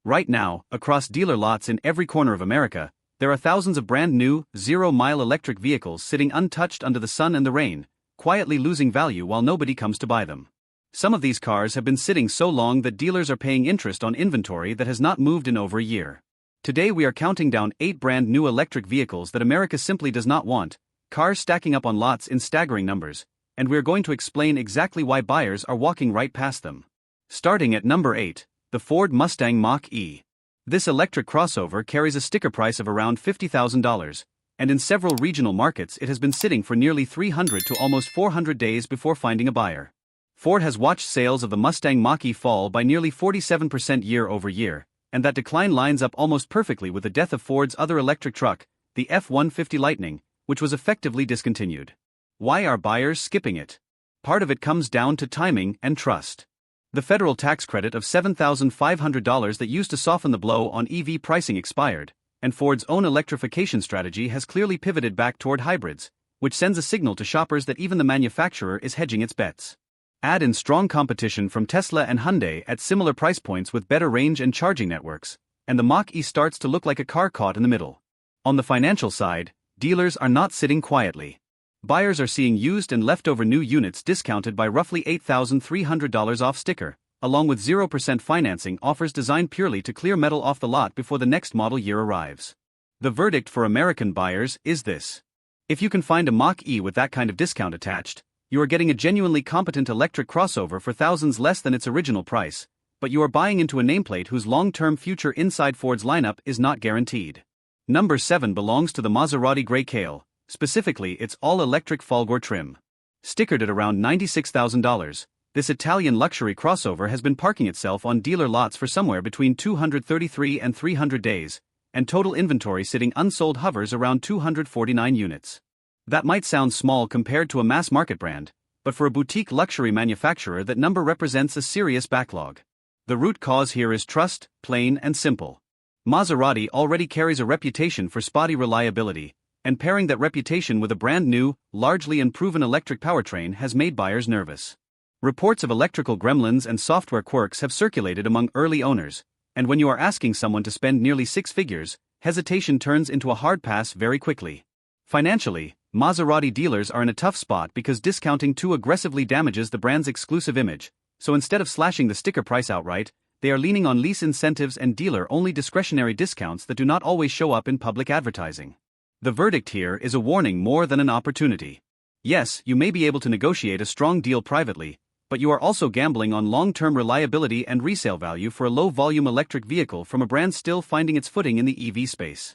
Right now, across dealer lots in every corner of America, there are thousands of brand new, zero-mile electric vehicles sitting untouched under the sun and the rain, quietly losing value while nobody comes to buy them. Some of these cars have been sitting so long that dealers are paying interest on inventory that has not moved in over a year. Today we are counting down 8 brand new electric vehicles that America simply does not want, cars stacking up on lots in staggering numbers, and we are going to explain exactly why buyers are walking right past them. Starting at number 8, the Ford Mustang Mach-E. This electric crossover carries a sticker price of around $50,000, and in several regional markets it has been sitting for nearly 300 to almost 400 days before finding a buyer. Ford has watched sales of the Mustang Mach-E fall by nearly 47% year over year, and that decline lines up almost perfectly with the death of Ford's other electric truck, the F-150 Lightning, which was effectively discontinued. Why are buyers skipping it? Part of it comes down to timing and trust. The federal tax credit of $7,500 that used to soften the blow on EV pricing expired, and Ford's own electrification strategy has clearly pivoted back toward hybrids, which sends a signal to shoppers that even the manufacturer is hedging its bets. Add in strong competition from Tesla and Hyundai at similar price points with better range and charging networks, and the Mach-E starts to look like a car caught in the middle. On the financial side, dealers are not sitting quietly. Buyers are seeing used and leftover new units discounted by roughly $8,300 off sticker, along with 0% financing offers designed purely to clear metal off the lot before the next model year arrives. The verdict for American buyers is this. If you can find a Mach-E with that kind of discount attached, you are getting a genuinely competent electric crossover for thousands less than its original price, but you are buying into a nameplate whose long-term future inside Ford's lineup is not guaranteed. Number 7 belongs to the Maserati Grecale, specifically its all-electric Folgore trim. Stickered at around $96,000, this Italian luxury crossover has been parking itself on dealer lots for somewhere between 233 and 300 days, and total inventory sitting unsold hovers around 249 units. That might sound small compared to a mass-market brand, but for a boutique luxury manufacturer that number represents a serious backlog. The root cause here is trust, plain and simple. Maserati already carries a reputation for spotty reliability, and pairing that reputation with a brand new, largely unproven electric powertrain has made buyers nervous. Reports of electrical gremlins and software quirks have circulated among early owners, and when you are asking someone to spend nearly 6 figures, hesitation turns into a hard pass very quickly. Financially, Maserati dealers are in a tough spot because discounting too aggressively damages the brand's exclusive image, so instead of slashing the sticker price outright, they are leaning on lease incentives and dealer-only discretionary discounts that do not always show up in public advertising. The verdict here is a warning more than an opportunity. Yes, you may be able to negotiate a strong deal privately, but you are also gambling on long-term reliability and resale value for a low-volume electric vehicle from a brand still finding its footing in the EV space.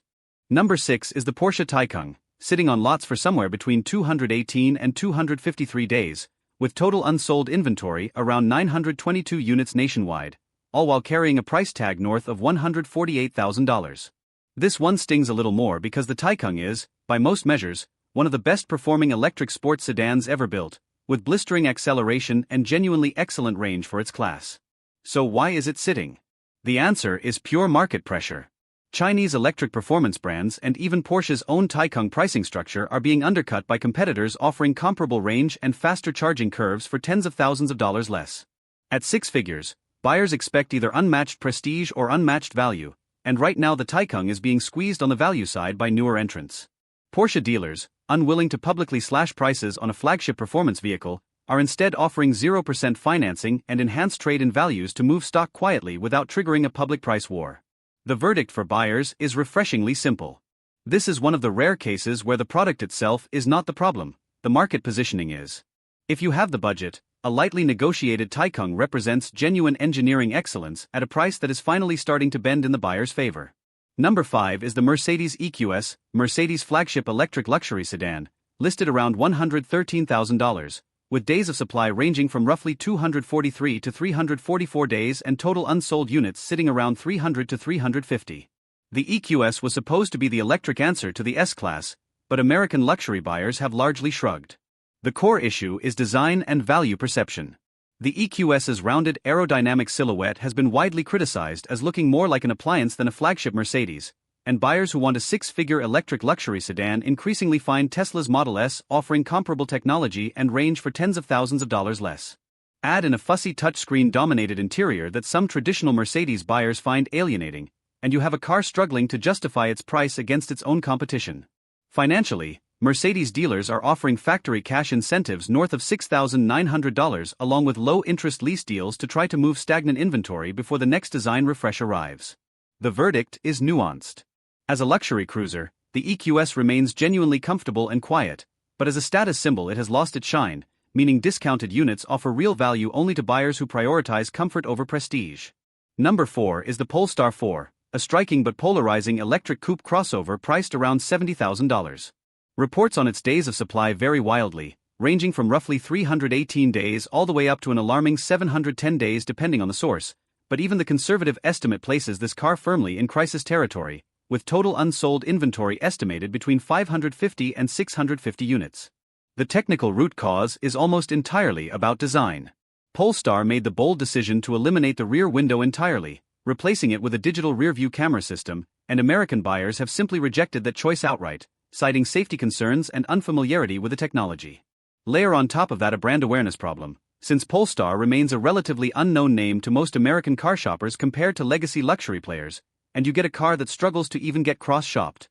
Number 6 is the Porsche Taycan, sitting on lots for somewhere between 218 and 253 days, with total unsold inventory around 922 units nationwide, all while carrying a price tag north of $148,000. This one stings a little more because the Taycan is, by most measures, one of the best-performing electric sports sedans ever built, with blistering acceleration and genuinely excellent range for its class. So why is it sitting? The answer is pure market pressure. Chinese electric performance brands and even Porsche's own Taycan pricing structure are being undercut by competitors offering comparable range and faster charging curves for tens of thousands of dollars less. At 6 figures, buyers expect either unmatched prestige or unmatched value, and right now the Taycan is being squeezed on the value side by newer entrants. Porsche dealers, unwilling to publicly slash prices on a flagship performance vehicle, are instead offering 0% financing and enhanced trade-in values to move stock quietly without triggering a public price war. The verdict for buyers is refreshingly simple. This is one of the rare cases where the product itself is not the problem, the market positioning is. If you have the budget, a lightly negotiated Taycan represents genuine engineering excellence at a price that is finally starting to bend in the buyer's favor. Number 5 is the Mercedes EQS, Mercedes' flagship electric luxury sedan, listed around $113,000, with days of supply ranging from roughly 243 to 344 days and total unsold units sitting around 300 to 350. The EQS was supposed to be the electric answer to the S-Class, but American luxury buyers have largely shrugged. The core issue is design and value perception. The EQS's rounded aerodynamic silhouette has been widely criticized as looking more like an appliance than a flagship Mercedes, and buyers who want a 6-figure electric luxury sedan increasingly find Tesla's Model S offering comparable technology and range for tens of thousands of dollars less. Add in a fussy touchscreen-dominated interior that some traditional Mercedes buyers find alienating, and you have a car struggling to justify its price against its own competition. Financially, Mercedes dealers are offering factory cash incentives north of $6,900 along with low-interest lease deals to try to move stagnant inventory before the next design refresh arrives. The verdict is nuanced. As a luxury cruiser, the EQS remains genuinely comfortable and quiet, but as a status symbol it has lost its shine, meaning discounted units offer real value only to buyers who prioritize comfort over prestige. Number 4 is the Polestar 4, a striking but polarizing electric coupe crossover priced around $70,000. Reports on its days of supply vary wildly, ranging from roughly 318 days all the way up to an alarming 710 days depending on the source, but even the conservative estimate places this car firmly in crisis territory, with total unsold inventory estimated between 550 and 650 units. The technical root cause is almost entirely about design. Polestar made the bold decision to eliminate the rear window entirely, replacing it with a digital rear-view camera system, and American buyers have simply rejected that choice outright, citing safety concerns and unfamiliarity with the technology. Layer on top of that a brand awareness problem, since Polestar remains a relatively unknown name to most American car shoppers compared to legacy luxury players, and you get a car that struggles to even get cross-shopped.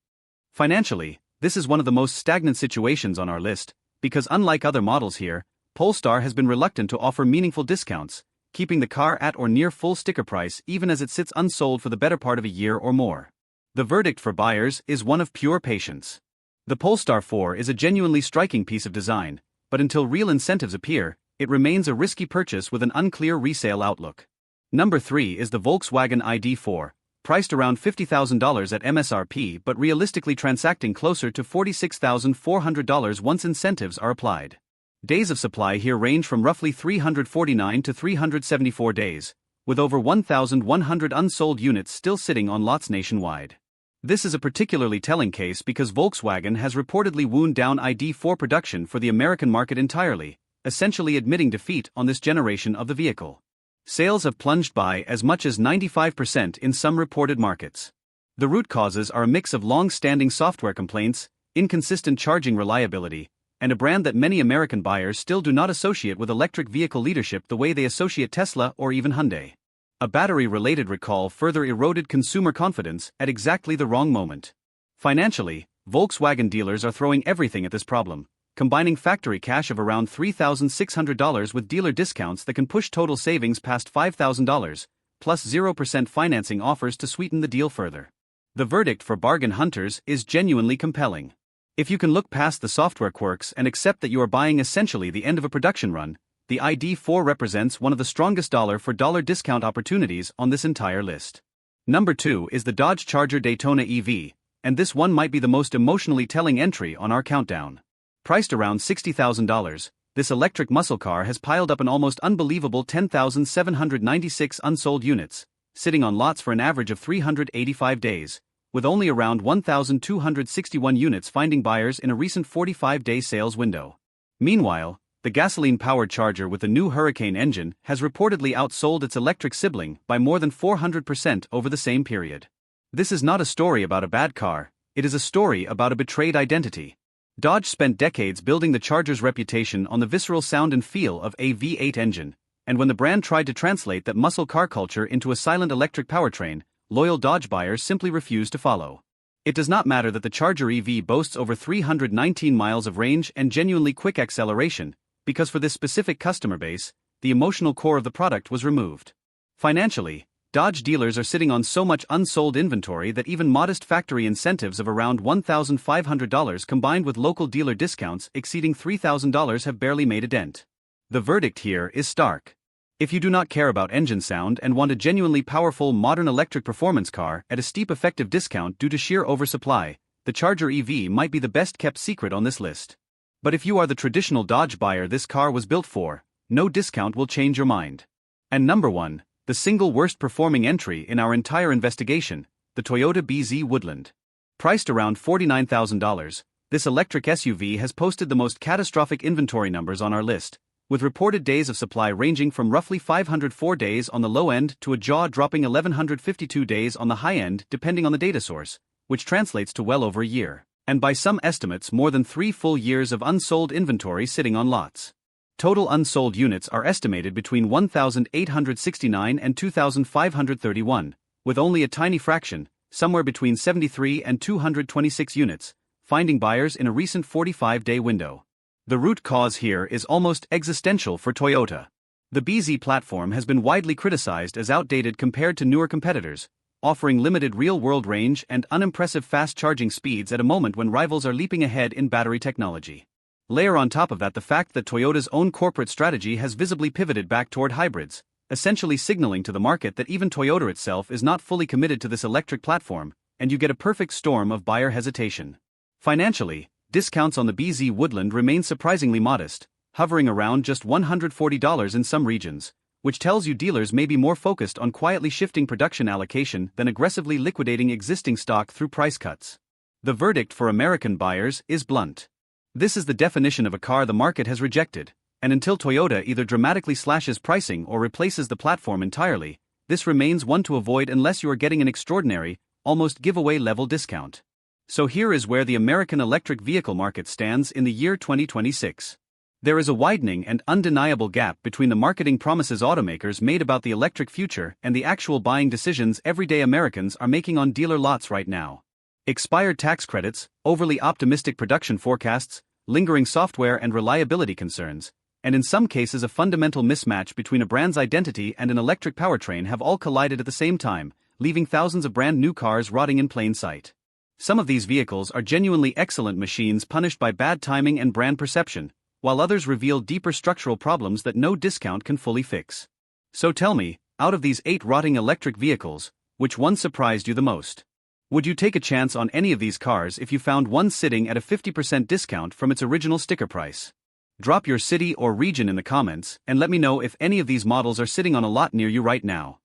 Financially, this is one of the most stagnant situations on our list, because unlike other models here, Polestar has been reluctant to offer meaningful discounts, keeping the car at or near full sticker price even as it sits unsold for the better part of a year or more. The verdict for buyers is one of pure patience. The Polestar 4 is a genuinely striking piece of design, but until real incentives appear, it remains a risky purchase with an unclear resale outlook. Number 3 is the Volkswagen ID.4, priced around $50,000 at MSRP but realistically transacting closer to $46,400 once incentives are applied. Days of supply here range from roughly 349 to 374 days, with over 1,100 unsold units still sitting on lots nationwide. This is a particularly telling case because Volkswagen has reportedly wound down ID.4 production for the American market entirely, essentially admitting defeat on this generation of the vehicle. Sales have plunged by as much as 95% in some reported markets. The root causes are a mix of long-standing software complaints, inconsistent charging reliability, and a brand that many American buyers still do not associate with electric vehicle leadership the way they associate Tesla or even Hyundai. A battery-related recall further eroded consumer confidence at exactly the wrong moment. Financially, Volkswagen dealers are throwing everything at this problem, combining factory cash of around $3,600 with dealer discounts that can push total savings past $5,000, plus 0% financing offers to sweeten the deal further. The verdict for bargain hunters is genuinely compelling. If you can look past the software quirks and accept that you are buying essentially the end of a production run, the ID.4 represents one of the strongest dollar-for-dollar discount opportunities on this entire list. Number 2 is the Dodge Charger Daytona EV, and this one might be the most emotionally telling entry on our countdown. Priced around $60,000, this electric muscle car has piled up an almost unbelievable 10,796 unsold units, sitting on lots for an average of 385 days, with only around 1,261 units finding buyers in a recent 45-day sales window. Meanwhile, the gasoline-powered Charger with the new Hurricane engine has reportedly outsold its electric sibling by more than 400% over the same period. This is not a story about a bad car, it is a story about a betrayed identity. Dodge spent decades building the Charger's reputation on the visceral sound and feel of a V8 engine, and when the brand tried to translate that muscle car culture into a silent electric powertrain, loyal Dodge buyers simply refused to follow. It does not matter that the Charger EV boasts over 319 miles of range and genuinely quick acceleration, because for this specific customer base, the emotional core of the product was removed. Financially, Dodge dealers are sitting on so much unsold inventory that even modest factory incentives of around $1,500 combined with local dealer discounts exceeding $3,000 have barely made a dent. The verdict here is stark. If you do not care about engine sound and want a genuinely powerful modern electric performance car at a steep effective discount due to sheer oversupply, the Charger EV might be the best kept secret on this list. But if you are the traditional Dodge buyer this car was built for, no discount will change your mind. And number 1, the single worst performing entry in our entire investigation, the Toyota BZ Woodland. Priced around $49,000, this electric SUV has posted the most catastrophic inventory numbers on our list, with reported days of supply ranging from roughly 504 days on the low end to a jaw-dropping 1,152 days on the high end depending on the data source, which translates to well over a year, and by some estimates more than 3 full years of unsold inventory sitting on lots. Total unsold units are estimated between 1,869 and 2,531, with only a tiny fraction, somewhere between 73 and 226 units, finding buyers in a recent 45-day window. The root cause here is almost existential for Toyota. The BZ platform has been widely criticized as outdated compared to newer competitors, offering limited real-world range and unimpressive fast charging speeds at a moment when rivals are leaping ahead in battery technology. Layer on top of that the fact that Toyota's own corporate strategy has visibly pivoted back toward hybrids, essentially signaling to the market that even Toyota itself is not fully committed to this electric platform, and you get a perfect storm of buyer hesitation. Financially, discounts on the BZ Woodland remain surprisingly modest, hovering around just $140 in some regions, which tells you dealers may be more focused on quietly shifting production allocation than aggressively liquidating existing stock through price cuts. The verdict for American buyers is blunt. This is the definition of a car the market has rejected, and until Toyota either dramatically slashes pricing or replaces the platform entirely, this remains one to avoid unless you are getting an extraordinary, almost giveaway-level discount. So here is where the American electric vehicle market stands in the year 2026. There is a widening and undeniable gap between the marketing promises automakers made about the electric future and the actual buying decisions everyday Americans are making on dealer lots right now. Expired tax credits, overly optimistic production forecasts, lingering software and reliability concerns, and in some cases a fundamental mismatch between a brand's identity and an electric powertrain have all collided at the same time, leaving thousands of brand new cars rotting in plain sight. Some of these vehicles are genuinely excellent machines punished by bad timing and brand perception, while others reveal deeper structural problems that no discount can fully fix. So tell me, out of these 8 rotting electric vehicles, which one surprised you the most? Would you take a chance on any of these cars if you found one sitting at a 50% discount from its original sticker price? Drop your city or region in the comments and let me know if any of these models are sitting on a lot near you right now.